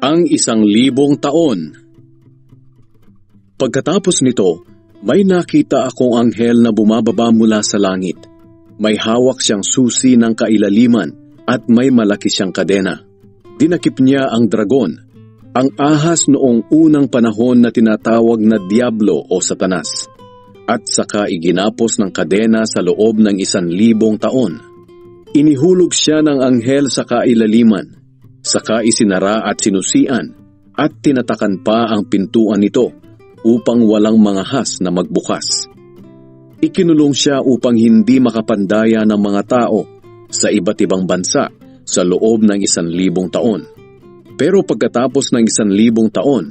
Ang 1,000 taon. Pagkatapos nito, may nakita akong anghel na bumababa mula sa langit. May hawak siyang susi ng kailaliman at may malaki siyang kadena. Dinakip niya ang dragon, ang ahas noong unang panahon na tinatawag na Diablo o Satanas, at saka iginapos ng kadena sa loob ng 1,000 taon. Inihulog siya ng anghel sa kailaliman, saka isinara at sinusian, at tinatakan pa ang pintuan nito upang walang mga has na magbukas. Ikinulong siya upang hindi makapandaya ng mga tao sa iba't ibang bansa sa loob ng 1,000 taon. Pero pagkatapos ng 1,000 taon,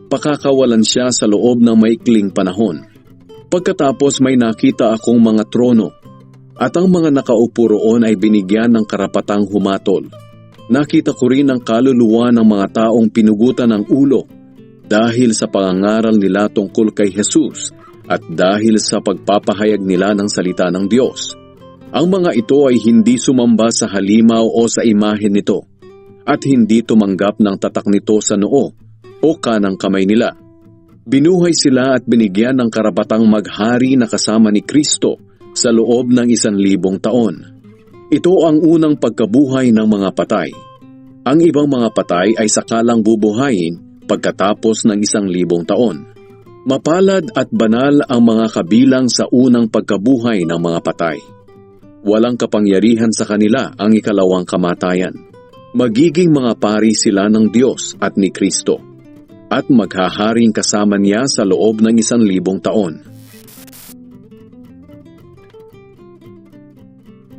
pakakawalan siya sa loob ng maikling panahon. Pagkatapos may nakita akong mga trono, at ang mga nakaupo roon ay binigyan ng karapatang humatol. Nakita ko rin ang kaluluwa ng mga taong pinugutan ng ulo dahil sa pangangaral nila tungkol kay Jesus at dahil sa pagpapahayag nila ng salita ng Diyos. Ang mga ito ay hindi sumamba sa halimaw o sa imahen nito at hindi tumanggap ng tatak nito sa noo o kanang kamay nila. Binuhay sila at binigyan ng karapatang maghari na kasama ni Kristo sa loob ng 1,000 taon. Ito ang unang pagkabuhay ng mga patay. Ang ibang mga patay ay sakalang bubuhayin pagkatapos ng 1,000 taon. Mapalad at banal ang mga kabilang sa unang pagkabuhay ng mga patay. Walang kapangyarihan sa kanila ang ikalawang kamatayan. Magiging mga pari sila ng Diyos at ni Kristo, at maghaharing kasama niya sa loob ng 1,000 taon.